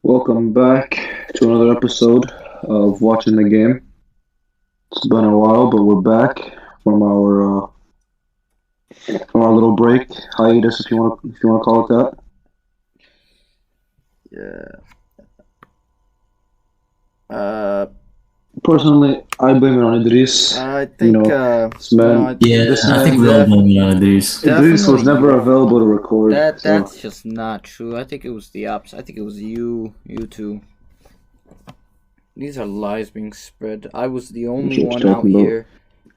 Welcome back to another episode of Watching the Game. It's been a while, but we're back from our little break, hiatus, if you want to call it that. Yeah. Uh, Personally, I blame it on Idrees. I think, This man, Yeah, this I think man, we all know Idrees. Idrees was definitely never available to record. that's just not true. I think it was the opposite. I think it was you two. These are lies being spread. I was the only What one you out talking about? here.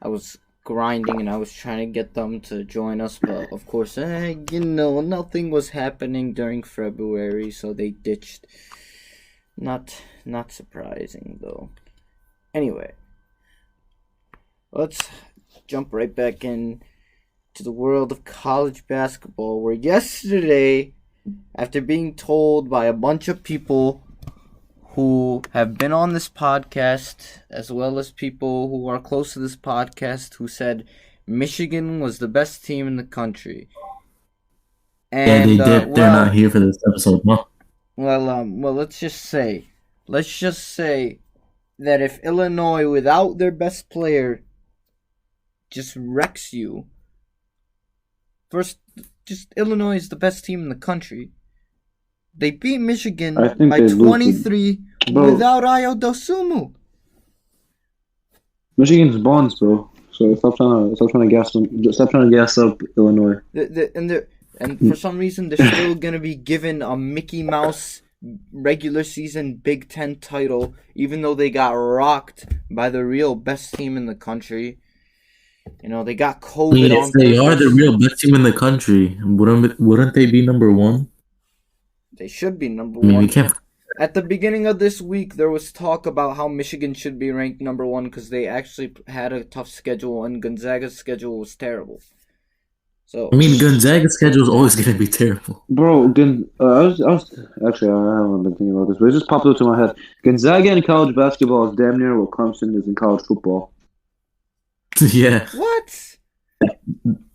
I was grinding and I was trying to get them to join us, but of course, nothing was happening during February, so they ditched. Not surprising though. Anyway, let's jump right back in to the world of college basketball, where yesterday, after being told by a bunch of people who have been on this podcast, as well as people who are close to this podcast, who said Michigan was the best team in the country. Yeah, they And did. They're not here for this episode, huh? well, let's just say that if Illinois, without their best player, just wrecks you. First, just Illinois is the best team in the country. They beat Michigan I think by they lose 23 Bro. without Ayo Dosunmu. Michigan's bonds, bro. So stop trying to gas up Illinois. And for some reason, they're still gonna be given a Mickey Mouse regular season Big Ten title, even though they got rocked by the real best team in the country. You know, they got I COVID mean, on if they are the purpose. real best team in the country, wouldn't they be number one? They should be number I mean, we one. can't. At the beginning of this week, there was talk about how Michigan should be ranked number one because they actually had a tough schedule and Gonzaga's schedule was terrible. So I mean, Gonzaga's schedule is always going to be terrible. Bro, I was actually I haven't been thinking about this, but it just popped up to my head. Gonzaga in college basketball is damn near what Clemson is in college football. Yeah, what?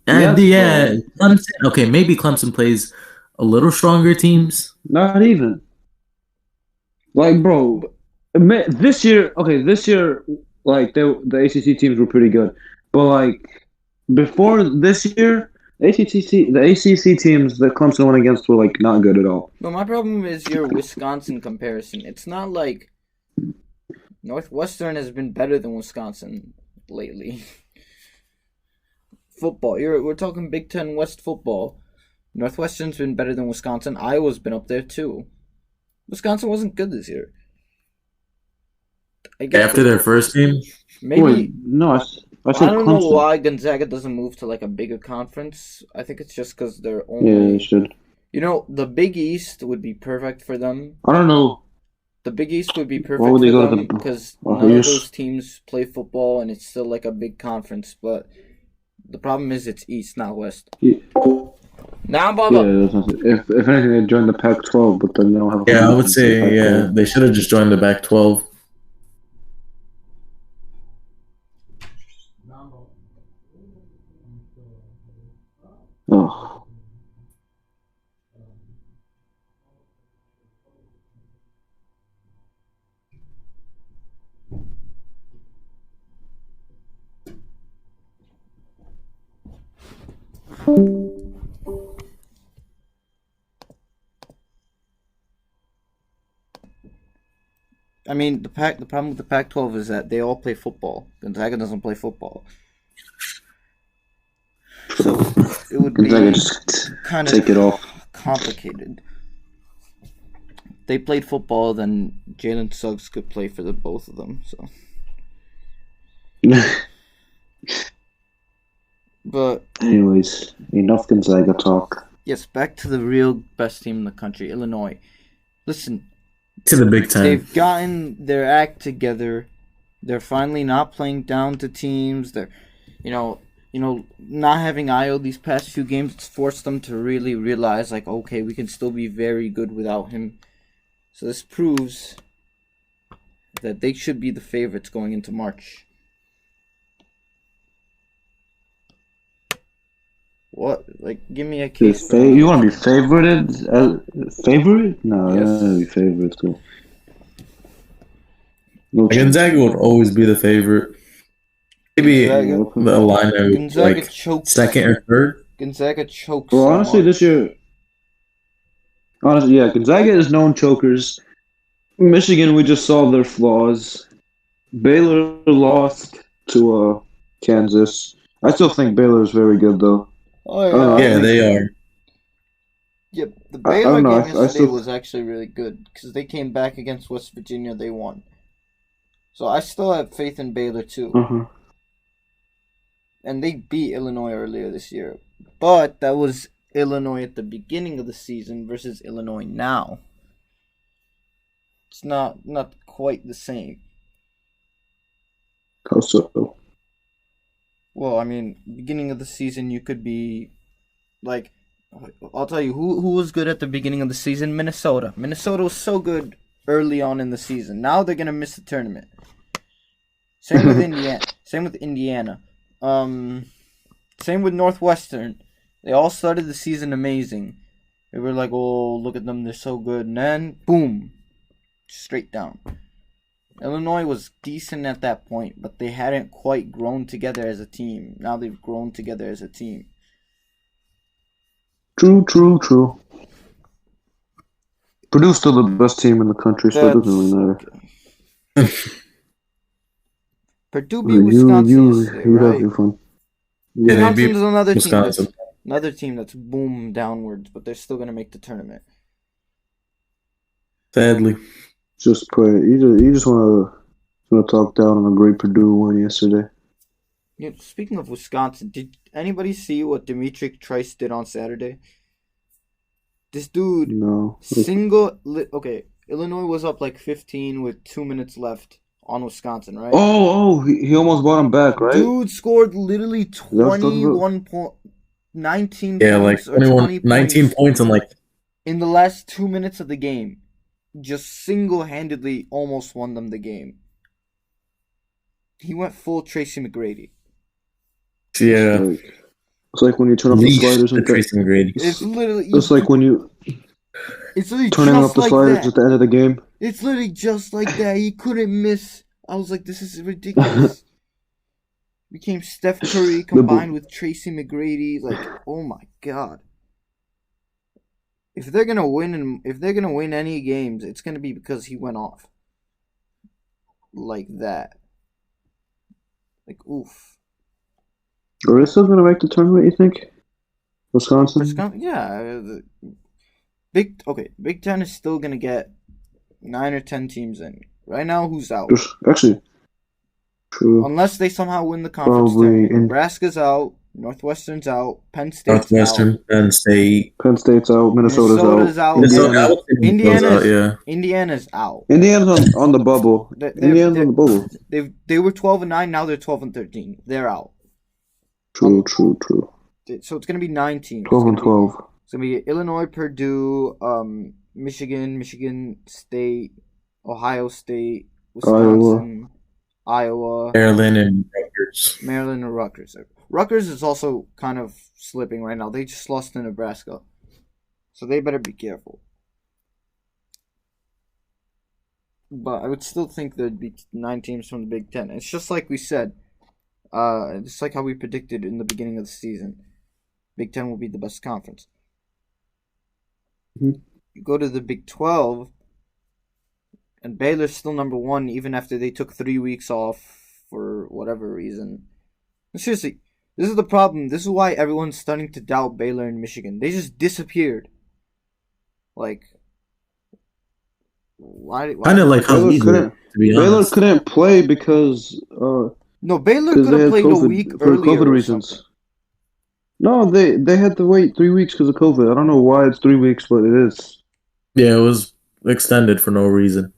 and Yes, Clemson. Okay, maybe Clemson plays a little stronger teams. Not even. Like, bro, this year, like the ACC teams were pretty good, but like before this year, the ACC teams that Clemson went against were like not good at all. No, my problem is your Wisconsin comparison. It's not like Northwestern has been better than Wisconsin lately. Football. We're talking Big Ten West football. Northwestern's been better than Wisconsin. Iowa's been up there too. Wisconsin wasn't good this year. I guess After their first game, maybe Wait, no, I said I don't know Clemson. why Gonzaga doesn't move to like a bigger conference. I think it's just because they're Yeah, only. they should. You know, the Big East would be perfect for them. I don't know. The Big East would be perfect Why would they for go to them the- because Oh, none of yes. those teams play football and it's still like a big conference. But the problem is it's East, not West. Yeah. Now, Yeah, Baba. that's not, if anything, they joined the Pac-12, but then they don't have. yeah, I would say they should have just joined the Pac-12. Oh. I mean, the problem with the Pac-12 is that they all play football. Gonzaga doesn't play football, so it would Gonzaga be just kind take it of off. complicated. They played football, then Jalen Suggs could play for the both of them. So, but Anyways, enough Gonzaga talk. yes, back to the real best team in the country, Illinois. Listen, To the Big Ten. they've gotten their act together. They're finally not playing down to teams. They're, not having Io these past few games, it's forced them to really realize, like, okay, we can still be very good without him. So this proves that they should be the favorites going into March. What? Like, give me a case study. You want to be favorited? Favorite? No, Yes. I don't be favorite. So. No chance. Gonzaga would always be the favorite. Maybe Gonzaga- the line of Gonzaga like chokes second them. or third. Gonzaga chokes. Well, so honestly, much. this year, yeah, Gonzaga is known chokers. Michigan, we just saw their flaws. Baylor lost to Kansas. I still think Baylor is very good, though. Oh I don't know, I Yeah, think- they are. Yep, the I Baylor don't know, game I yesterday still- was actually really good because they came back against West Virginia. They won. So I still have faith in Baylor too. Uh-huh. And they beat Illinois earlier this year. But that was Illinois at the beginning of the season versus Illinois now. It's not quite the same. How so? Well, I mean, beginning of the season you could be like, I'll tell you who was good at the beginning of the season. Minnesota. Minnesota was so good early on in the season. Now they're gonna miss the tournament. Same with Indiana. Same with Indiana. Same with Northwestern. They all started the season amazing. They were like, oh, look at them, they're so good. And then, boom, straight down. Illinois was decent at that point, but they hadn't quite grown together as a team. Now they've grown together as a team. True. Purdue's still the best team in the country, so it doesn't really matter. Purdue beat Wisconsin yesterday, you have right? your fun. Yeah, they beat Wisconsin's another Wisconsin. team. Another team that's boom downwards, but they're still gonna make the tournament. Sadly. Just pray. You just want to talk down on a great Purdue win yesterday. Yeah, speaking of Wisconsin, did anybody see what Dimitri Trice did on Saturday? This dude No. okay, Illinois was up like 15 with 2 minutes left on Wisconsin, right? He almost brought him back, right? Dude scored literally what I'm talking about? 21 point, 19 Yeah, like points or 20 19 points points in like in the last 2 minutes of the game. Just single-handedly almost won them the game. He went full Tracy McGrady. yeah. It's like when you turn off the Leash sliders the and Tracy McGrady. It's literally it's like when you it's literally turning just off the like sliders that. at the end of the game. It's literally just like that. He couldn't miss. I was like, this is ridiculous. Became Steph Curry combined with Tracy McGrady. Like, oh my god. If they're gonna win any games, it's gonna be because he went off. Like that. Like, oof. Are they still gonna make the tournament, you think? Wisconsin? Yeah. Big Ten is still gonna get 9 or 10 teams in. Right now, who's out? Actually, true. Unless they somehow win the conference Probably tournament. in- Nebraska's out. Northwestern's out. Penn State's Northwestern, out. Penn State. Penn State's out. Minnesota's out. Minnesota, I would say Minnesota's out, yeah. Indiana's out. Indiana's on the bubble. Indiana's on the bubble. They were 12-9. Now they're 12-13. They're out. True. So it's gonna be 9 teams. 12 and 12. It's gonna be Illinois, Purdue, Michigan State, Ohio State, Wisconsin, Iowa, Maryland, and Rutgers. Maryland, and Rutgers. Rutgers is also kind of slipping right now. They just lost to Nebraska, so they better be careful. But I would still think there'd be 9 teams from the Big Ten. It's just like we said. Just like how we predicted in the beginning of the season. Big Ten will be the best conference. Mm-hmm. You go to the Big 12, and Baylor's still number 1 even after they took 3 weeks off for whatever reason. And seriously, this is the problem. This is why everyone's starting to doubt Baylor and Michigan. They just disappeared. Like, why Kind of like how Baylor we couldn't- to be Baylor honest. couldn't play because No, Baylor they could have had played COVID, a week for earlier. COVID or reasons. something. No, they had to wait 3 weeks because of COVID. I don't know why it's 3 weeks, but it is. Yeah, it was extended for no reason.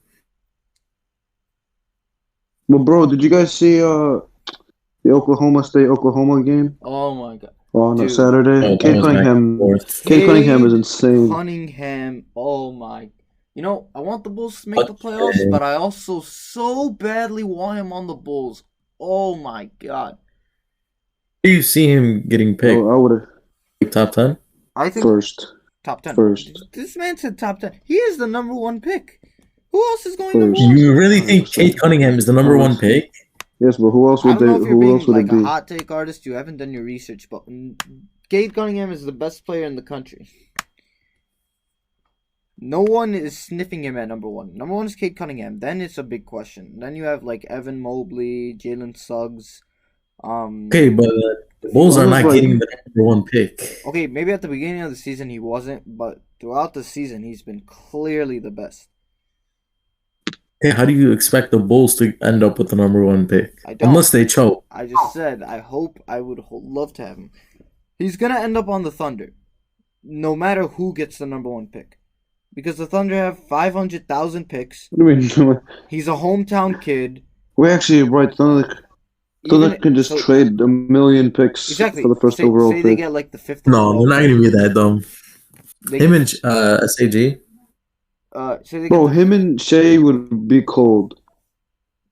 But bro, did you guys see the Oklahoma State-Oklahoma game Oh my god. on Dude. Saturday? Oh, that Cade was back and Cunningham. forth. Cade Cunningham is insane. Cunningham, oh my. You know, I want the Bulls to make the playoffs, but I also so badly want him on the Bulls. Oh my god. You see him getting picked. Oh, top 10? I think First. top 10. First. This man said top 10. He is the number one pick. Who else is going number First. one? You really think 100%. Cade Cunningham is the number one pick? Yes, but who else I would don't they? know if you're Who being else would like it a be? hot take artist. You haven't done your research, but Cade Cunningham is the best player in the country. No one is sniffing him at number one. Number one is Cade Cunningham. Then it's a big question. Then you have like Evan Mobley, Jalen Suggs. Okay, but the Bulls are not getting the number one pick. Okay, maybe at the beginning of the season he wasn't, but throughout the season he's been clearly the best. Okay, how do you expect the Bulls to end up with the number one pick? I don't. Unless they choke. I just said I would love to have him. He's gonna end up on the Thunder, no matter who gets the number one pick, because the Thunder have 500,000 picks. What do you mean? He's a hometown kid. We actually right. Thunder can just trade 1,000,000 picks exactly. for the first overall pick. Say they get like the fifth. No, they're not gonna be that dumb. Him and SAG. Bro, him and Shea would be cold.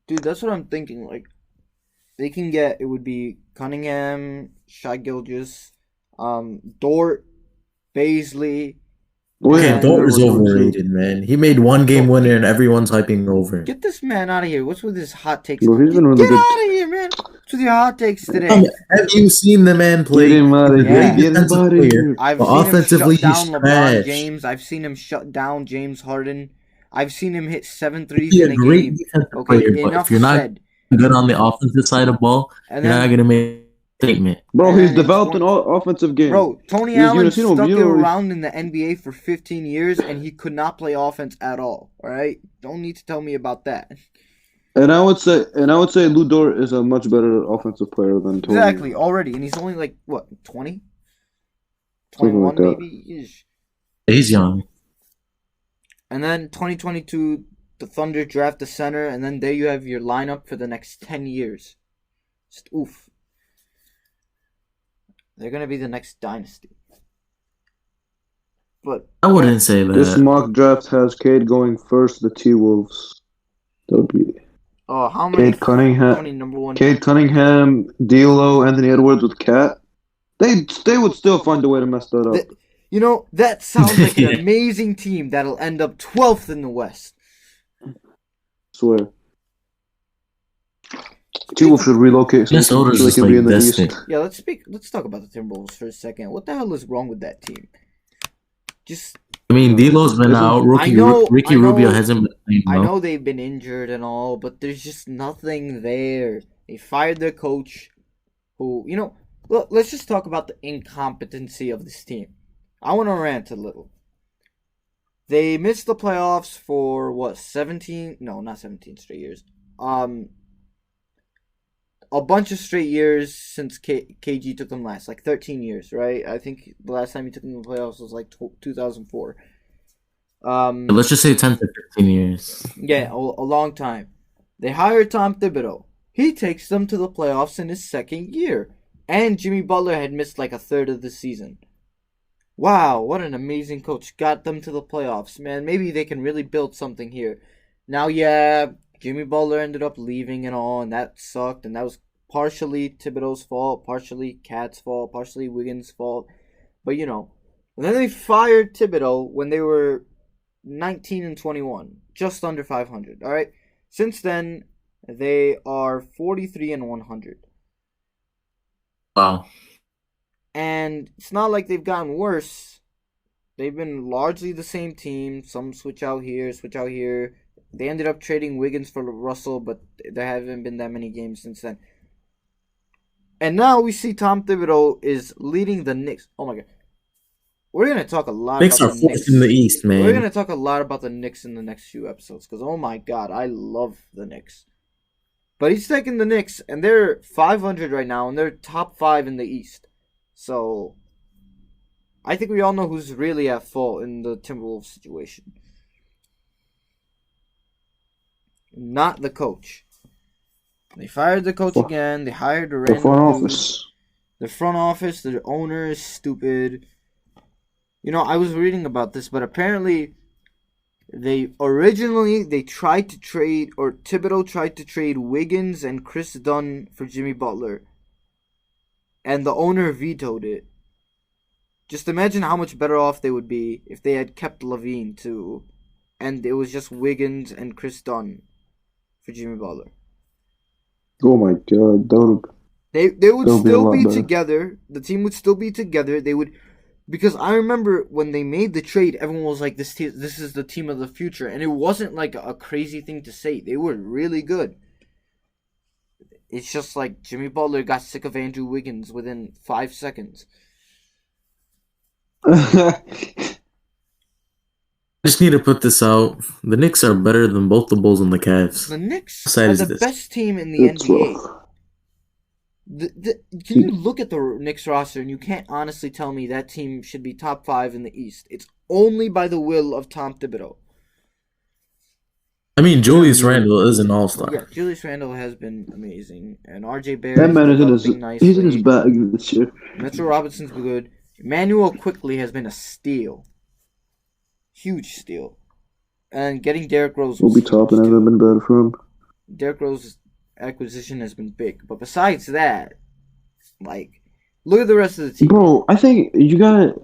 Dude, that's what I'm thinking. Like, they can get, it would be Cunningham, Shai Gilgeous, Dort, Baisley. Yeah, Dort is overrated, man. He made one game winner and everyone's hyping over. Get this man out of here. What's with his hot takes? Bro, he's been really Get good. out of here, man. What's with your hot takes today? Have you seen the man play? Get him out of Yeah. here. Get him out of here. I've Well, seen offensively, him shut he's down LeBron trash. James. I've seen him shut down James Harden. I've seen him hit 7 threes He's in a a great game. defensive Okay, player, but enough if you're not said. good on the offensive side of the ball, And you're not then, gonna make a statement. Bro, And he's it's developed one- an offensive game. Bro, Tony You Allen seen him stuck it immediately. around in the NBA for 15 years, and he could not play offense at all. All right, don't need to tell me about that. And I would say Lou Dort is a much better offensive player than Tony. Exactly, already, and he's only like what 20, Something 21 like that. maybe. Ish. He's young. And then 2022, the Thunder draft the center, and then there you have your lineup for the next 10 years. Just oof. They're gonna be the next dynasty. But I wouldn't say that. This mock draft has Cade going first. The T-Wolves. That would be how many? Cade Cunningham. How many number one? Cade Cunningham, D'Lo, Anthony Edwards with Cat. They would still find a way to mess that up. You know, that sounds like Yeah. an amazing team that'll end up 12th in the West. Swear. T-Wolves should relocate so Minnesota's they just can like be in the destined. East. Yeah, let's talk about the Timberwolves for a second. What the hell is wrong with that team? Just I mean, D'Lo's been out. Ricky Rubio hasn't been playing I well. know they've been injured and all, but there's just nothing there. They fired their coach, who, you know, look, let's just talk about the incompetency of this team. I want to rant a little. They missed the playoffs for what, 17? No, not 17 straight years. A bunch of straight years since KG took them last, like 13 years, right? I think the last time he took them to the playoffs was like 2004. Let's just say 10 to 15 years. Yeah, a long time. They hired Tom Thibodeau. He takes them to the playoffs in his second year. And Jimmy Butler had missed like a third of the season. Wow, what an amazing coach. Got them to the playoffs, man. Maybe they can really build something here. Now, yeah, Jimmy Butler ended up leaving and all, and that sucked. And that was partially Thibodeau's fault, partially Cat's fault, partially Wiggins' fault. But, you know, and then they fired Thibodeau when they were 19 and 21, just under 500. All right. Since then, they are 43 and 100. Wow. And it's not like they've gotten worse. They've been largely the same team. Some switch out here, switch out here. They ended up trading Wiggins for Russell, but there haven't been that many games since then. And now we see Tom Thibodeau is leading the Knicks. Oh my god. We're going to talk a lot Knicks about are the fourth Knicks. in the East, man. We're going to talk a lot about the Knicks in the next few episodes. Because, oh my god, I love the Knicks. But he's taking the Knicks, and they're 500 right now, and they're top 5 in the East. So, I think we all know who's really at fault in the Timberwolves situation. Not the coach. They fired the coach again. They hired a The random front dude. office. The front office, the owner is stupid. You know, I was reading about this, but apparently they tried to trade, or Thibodeau tried to trade Wiggins and Chris Dunn for Jimmy Butler. And the owner vetoed it. Just imagine how much better off they would be if they had kept Levine too, and it was just Wiggins and Chris Dunn for Jimmy Butler. Oh my god, They would They'll be a still lot be better. together. The team would still be together. They would, because I remember when they made the trade, everyone was like, "This is the team of the future," and it wasn't like a crazy thing to say. They were really good. It's just like Jimmy Butler got sick of Andrew Wiggins within 5 seconds. I just need to put this out. The Knicks are better than both the Bulls and the Cavs. The Knicks Besides are the this. best team in the It's NBA. rough. Can you look at the Knicks roster and you can't honestly tell me that team should be top 5 in the East? It's only by the will of Tom Thibodeau. I mean, Julius Randle is an all-star. Yeah, Julius Randle has been amazing, and RJ Barrett That is man is developing nicely. he's in his bag this year. Mitchell Robinson's been good. Emmanuel quickly has been a steal. Huge steal. And getting Derrick Rose was Obi Toppin hasn't been bad for him. Derrick Rose's acquisition has been big. But besides that, like, look at the rest of the team. Bro, I think you gotta.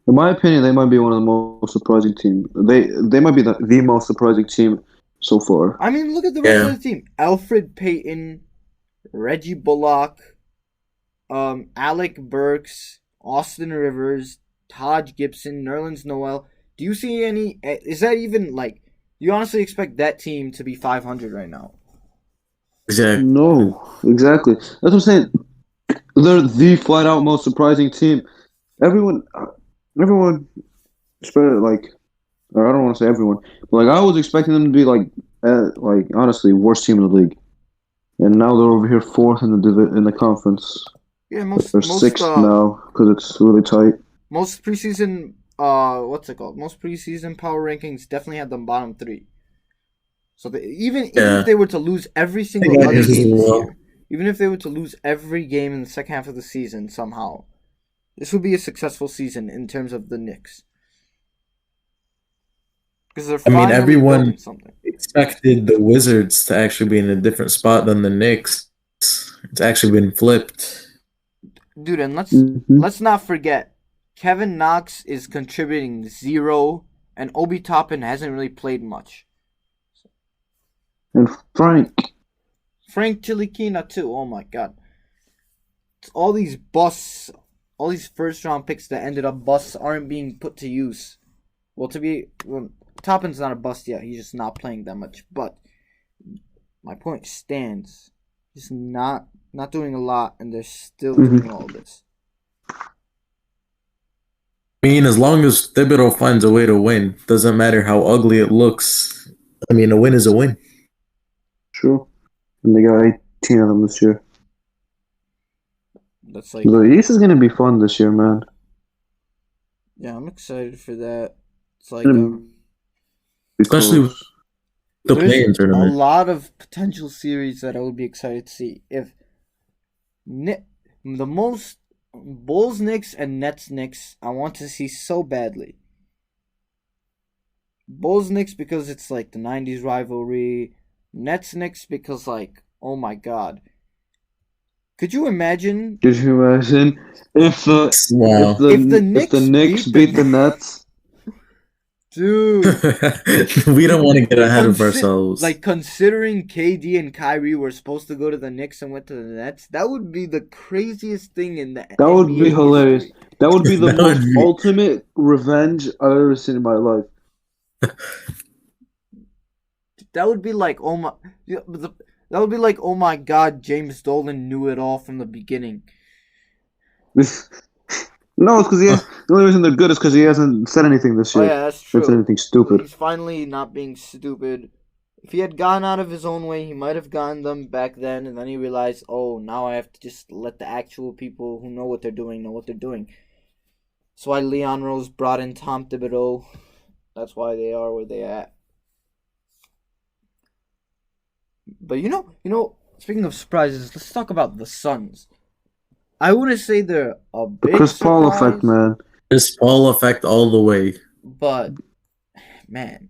In my opinion, they might be one of the most surprising teams. They might be the most surprising team so far. I mean, look at the rest of the team. Alfred Payton, Reggie Bullock, Alec Burks, Austin Rivers, Todd Gibson, Nerlens Noel. Do you see any... Is that even, like... Do you honestly expect that team to be 500 right now? Exactly. No, exactly. That's what I'm saying. They're the flat-out most surprising team. Everyone, like, or I don't want to say everyone, but like I was expecting them to be like honestly worst team in the league, and now they're over here fourth in the conference. Yeah, They're sixth now because it's really tight. Most preseason, what's it called? Most preseason power rankings definitely had them bottom 3. So even if they were to lose every single other game this year, even if they were to lose every game in the second half of the season somehow, this would be a successful season in terms of the Knicks. Because they're finally everyone something. expected the Wizards to actually be in a different spot than the Knicks. It's actually been flipped. Dude, and let's not forget, Kevin Knox is contributing 0, and Obi Toppin hasn't really played much. And Frank Chilikina too. Oh my god. It's all these busts, all these first round picks that ended up busts aren't being put to use. Well, Toppin's not a bust yet. He's just not playing that much. But my point stands. He's not doing a lot, and they're still doing all this. I mean, as long as Thibodeau finds a way to win, doesn't matter how ugly it looks. I mean, a win is a win. Sure. And they got 18 of them this year. That's like The East is gonna be fun this year, man. Yeah, I'm excited for that. It's like Especially with the play-in a tournament. lot of potential series that I would be excited to see. If the most Bulls Knicks and Nets Knicks, I want to see so badly. Bulls Knicks because it's like the 90s rivalry. Nets Knicks because like, oh my god. Could you imagine? Could you imagine if the Knicks beat the Nets? Dude, we don't want to get ahead of ourselves. Like, considering KD and Kyrie were supposed to go to the Knicks and went to the Nets, that would be the craziest thing in the That would be hilarious. history. That would be the most ultimate revenge I've ever seen in my life. That would be like, oh my... That would be like, oh my god, James Dolan knew it all from the beginning. No, it's because the only reason they're good is because he hasn't said anything this year. Oh yeah, that's true. Said anything stupid. He's finally not being stupid. If he had gone out of his own way, he might have gotten them back then, and then he realized, oh, now I have to just let the actual people who know what they're doing know what they're doing. That's why Leon Rose brought in Tom Thibodeau. That's why they are where they at. But you know, speaking of surprises, let's talk about the Suns. I wouldn't say they're a big Chris Paul surprise, effect, man. Chris Paul effect all the way. but man,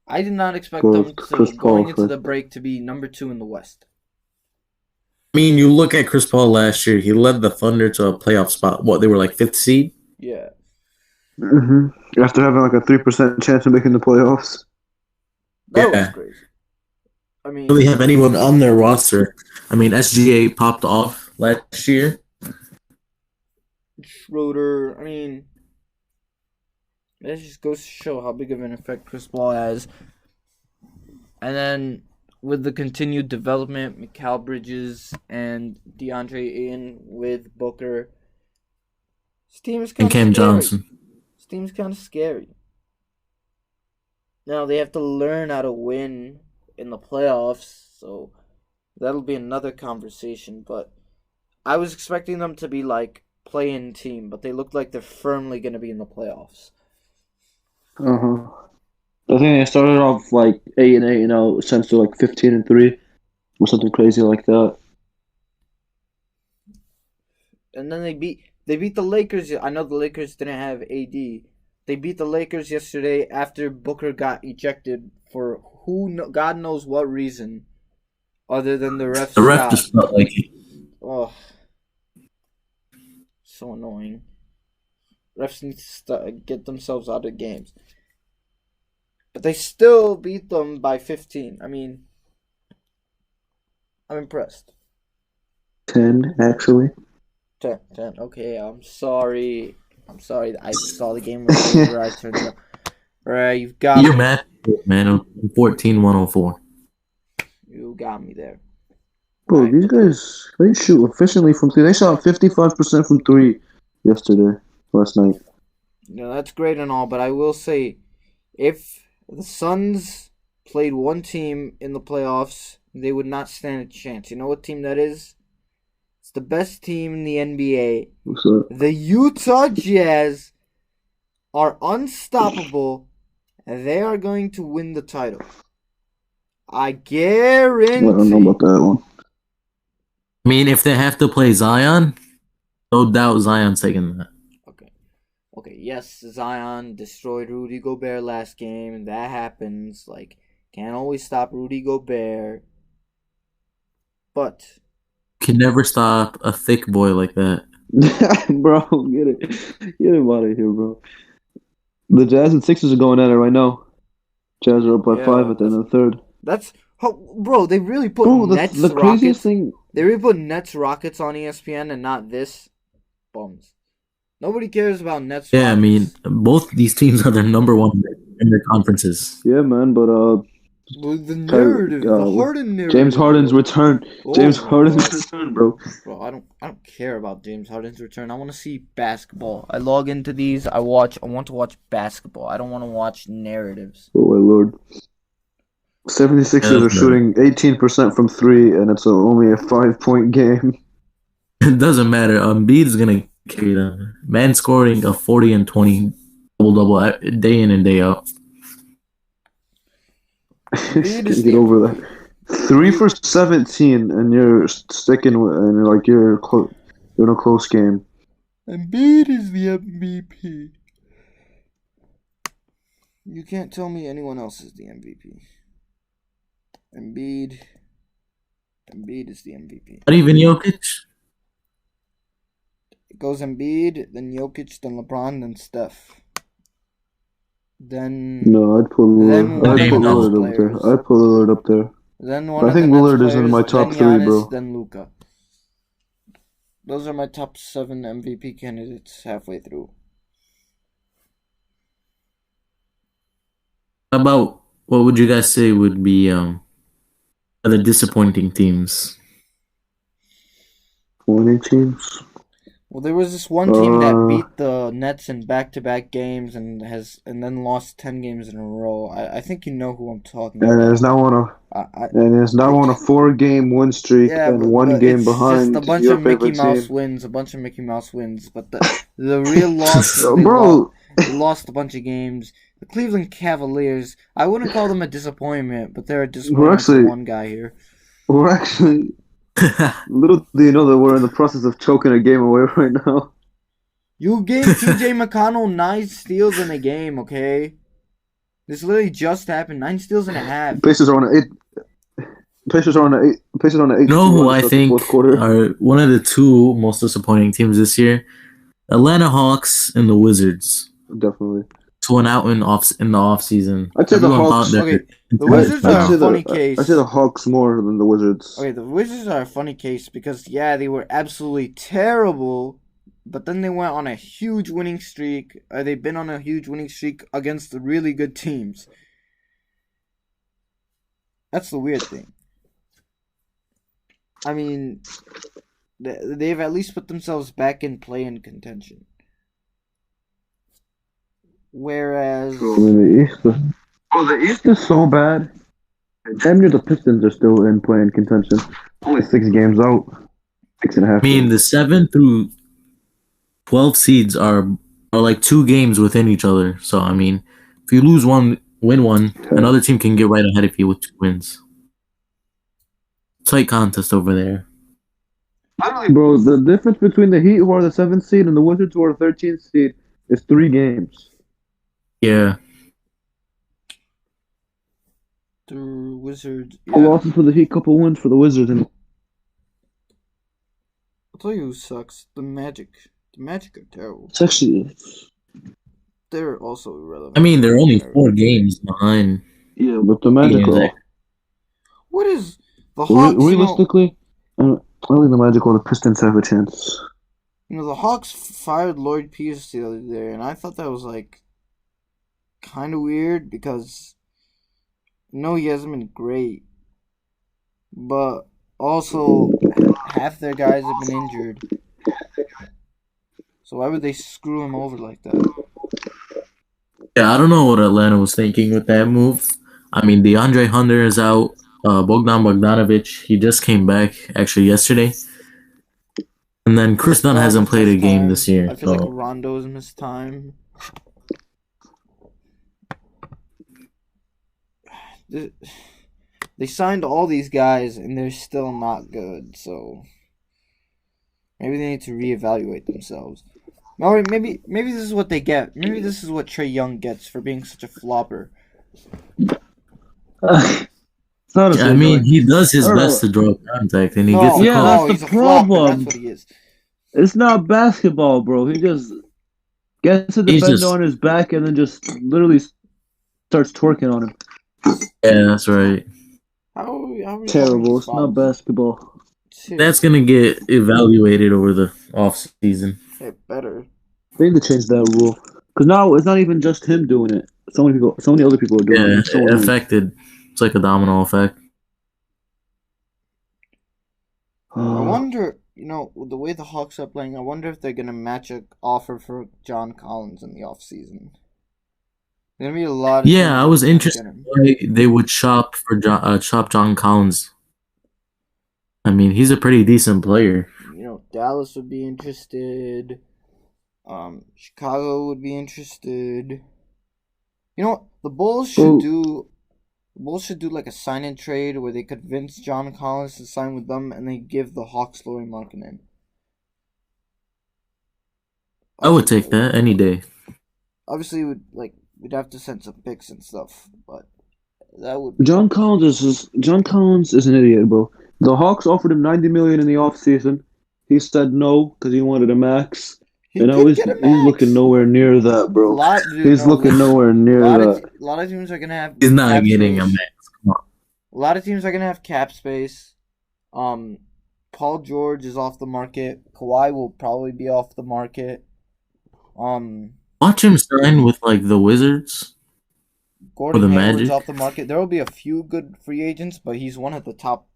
I did not expect them to going into the break to be number 2 in the West. I mean, you look at Chris Paul last year, he led the Thunder to a playoff spot. What, they were like 5th seed? Yeah. After having like a 3% chance of making the playoffs. That was Yeah. crazy. I mean, Really have anyone on their roster. I mean, SGA popped off last year. Schroeder. I mean, that just goes to show how big of an effect Chris Paul has. And then with the continued development, Mikal Bridges and DeAndre Ayton with Booker, this team is And kind of Cam scary. Johnson. This team's kind of scary. Now they have to learn how to win in the playoffs, so that'll be another conversation. But I was expecting them to be like play-in team, but they look like they're firmly going to be in the playoffs. I think they started off like 8-8, since they're like 15-3 or something crazy like that. And then they beat the Lakers. I know the Lakers didn't have AD. They beat the Lakers yesterday after Booker got ejected for God knows what reason, other than the refs. The ref just felt like it. Oh, so annoying. Refs need to get themselves out of games. But they still beat them by 15. I mean, I'm impressed. 10, actually. 10. Okay, I'm sorry. I saw the game was over. I turned it up. Alright, you've got You're me. mad, man. 14-104. You got me there. Bro, Right. these guys, they shoot efficiently from three. They shot 55% from three last night. Yeah, that's great and all, but I will say, if the Suns played one team in the playoffs, they would not stand a chance. You know what team that is? It's the best team in the NBA. What's up? The Utah Jazz are unstoppable, and they are going to win the title. I guarantee. I don't know about that one. I mean, if they have to play Zion, no doubt Zion's taking that. Okay, yes, Zion destroyed Rudy Gobert last game, and that happens. Like, can't always stop Rudy Gobert. But Can never stop a thick boy like that. Bro, get him out of here, bro. The Jazz and Sixers are going at it right now. Jazz are up by 5 at the end of the third. that's bro. They really put Bro, Nets the craziest Rockets. thing. They really put Nets Rockets on ESPN and not this. Bums. Nobody cares about Nets. Yeah, I Rockets. mean, both these teams are the number one in their conferences. Yeah, man, but the narrative, the Harden narrative. James Harden's return. Harden's return, bro. Bro, I don't care about James Harden's return. I want to see basketball. I log into these. I want to watch basketball. I don't want to watch narratives. Oh my lord. 76ers are shooting 18% from three, and it's only a 5-point game. It doesn't matter. Embiid's gonna carry them. Man scoring a 40 and 20 double day in and day out. Get over that. 3 for 17, and you're sticking with, and you're in a close game. Embiid is the MVP. You can't tell me anyone else is the MVP. Embiid is the MVP. Not even Jokic. It goes Embiid, then Jokic, then LeBron, then Steph. Then No, I'd put Lillard up there. I'd put Lillard up there. Then one I of think the Nets Lillard is in players, my top then 3, Giannis, bro. Then Luka. Those are my top 7 MVP candidates halfway through. How about what would you guys say would be the disappointing teams? Winning teams. Well, there was this one team that beat the Nets in back-to-back games and then lost 10 games in a row. I think you know who I'm talking about. And is now on a 4-game win streak and one game behind. Just a bunch of Mickey Mouse wins. But the real loss, they lost a bunch of games. The Cleveland Cavaliers, I wouldn't call them a disappointment, but they're a disappointment to one guy here. We're actually... Little do you know that we're in the process of choking a game away right now. You gave TJ McConnell 9 steals in a game, okay? This literally just happened. 9 steals and a half. Pacers are on an 8. No, I think are one of the 2 most disappointing teams this year. Atlanta Hawks and the Wizards. Definitely. To went out in the off season. I'd say the Everyone Hawks. thought they're Okay, the Wizards I'd are say a funny the case. I'd say the Hawks more than the Wizards. Okay, the Wizards are a funny case because they were absolutely terrible, but then they went on a huge winning streak. They've been on a huge winning streak against the really good teams. That's the weird thing. I mean, they've at least put themselves back in play-in contention. Whereas, The East. The East is so bad. Damn near the Pistons are still in playing contention. Only 6 games out. 6.5 I mean, games. the 7 through 12 seeds are like 2 games within each other. So I mean, if you lose one, win one, another team can get right ahead of you with 2 wins. Tight contest over there. Literally, bro, the difference between the Heat, who are the 7th seed, and the Wizards, who are the 13th seed, is 3 games. Yeah. the Wizards. Couple losses for the Heat, couple wins for the Wizards. And I'll tell you who sucks. The Magic. The Magic are terrible. it's actually, They're also irrelevant. I mean, they're only 4 games behind. yeah, but the Magic are. What is the Hawks? Realistically, I don't think the Magic or the Pistons have a chance. The Hawks fired Lloyd Pierce the other day, and I thought that was like kind of weird because no, he hasn't been great, but also half their guys have been injured. So why would they screw him over like that? Yeah, I don't know what Atlanta was thinking with that move. I mean, DeAndre Hunter is out. Bogdan Bogdanovic, he just came back actually yesterday. And then Chris Dunn hasn't played a game this year. I feel like Rondo's missed time. They signed all these guys and they're still not good, so maybe they need to reevaluate themselves. Or maybe this is what they get. Maybe this is what Trae Young gets for being such a flopper. I mean, he does his best to draw contact, and he gets the call. That's the problem. That's what he is. It's not basketball, bro. He just gets a defender on his back and then just literally starts twerking on him. Yeah, that's right. How terrible. It's not basketball. That's gonna get evaluated over the off season. It better. They need to change that rule because now it's not even just him doing it. So many other people are doing it. Yeah, it affected. It's like a domino effect. I wonder, the way the Hawks are playing, I wonder if they're going to match an offer for John Collins in the offseason. There's going to be a lot of... Yeah, I was interested why they would shop John Collins. I mean, he's a pretty decent player. Dallas would be interested. Chicago would be interested. The Bulls should do... The Bulls should do like a sign-in trade where they convince John Collins to sign with them, and they give the Hawks Lauri Markkanen. I would take that any day. Obviously, we'd have to send some picks and stuff, but that would. John Collins is an idiot, bro. The Hawks offered him $90 million in the offseason. He said no because he wanted a max. And now he's looking nowhere near that, bro. He's looking nowhere near that. A lot of teams are gonna have. He's not getting a max. Come on. A lot of teams are gonna have cap space. Paul George is off the market. Kawhi will probably be off the market. Watch him sign with the Wizards. Gordon Hayward's off the market. There will be a few good free agents, but he's one of the top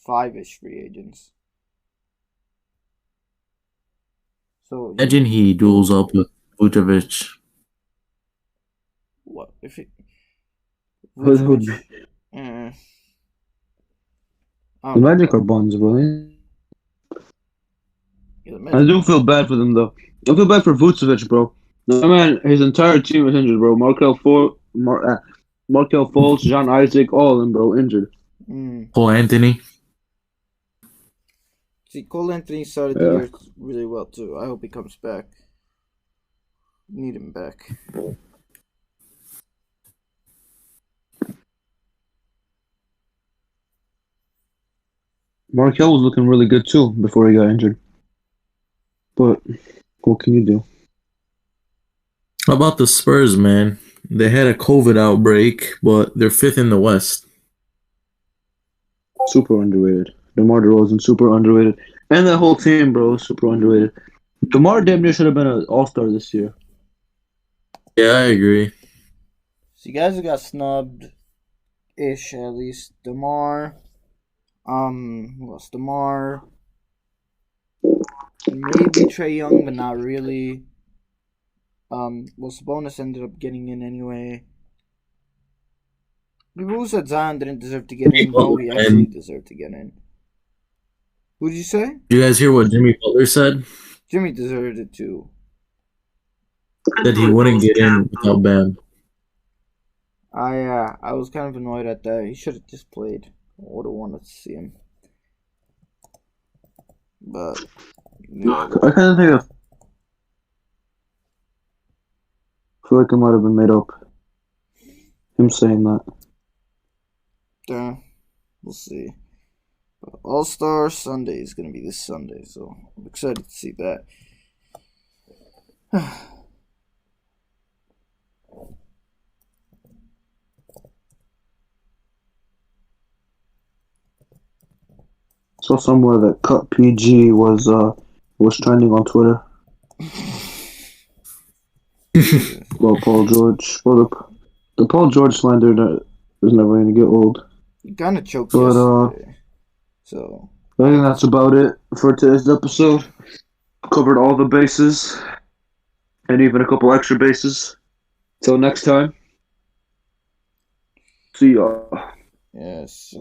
5-ish free agents. So imagine he duels up with Vucevic. What if it? The Magic are buns, bro. I do feel bad for them, though. I feel bad for Vucevic, bro. No, man, his entire team is injured, bro. Markelle Fultz, John Isaac, all of them, bro, injured. Cole Anthony. See, Cole Anthony started the year really well, too. I hope he comes back. Need him back. Markelle was looking really good, too, before he got injured. But What can you do? How about the Spurs, man? They had a COVID outbreak, but they're fifth in the West. Super underrated. DeMar DeRozan, super underrated. And that whole team, bro, super underrated. DeMar damn near should have been an all-star this year. Yeah, I agree. So you guys got snubbed-ish, at least. DeMar. Who else? DeMar. Maybe Trae Young, but not really. Well, Sabonis ended up getting in anyway. People who said Zion didn't deserve to get in, no, he actually deserved to get in. Who did you say? Did you guys hear what Jimmy Butler said? Jimmy deserved it too. That he wouldn't get in without Bam. I was kind of annoyed at that. He should have just played. I would have wanted to see him. But I kind of think I feel like it might have been made up. Him saying that. yeah, we'll see. All-Star Sunday is going to be this Sunday, so I'm excited to see that. Saw somewhere that Cut PG was trending on Twitter. Well, Paul George. Well, the Paul George slander is never going to get old. You kind of choked But, yesterday. So I think that's about it for today's episode. Covered all the bases. And even a couple extra bases. Till next time. See y'all. yes.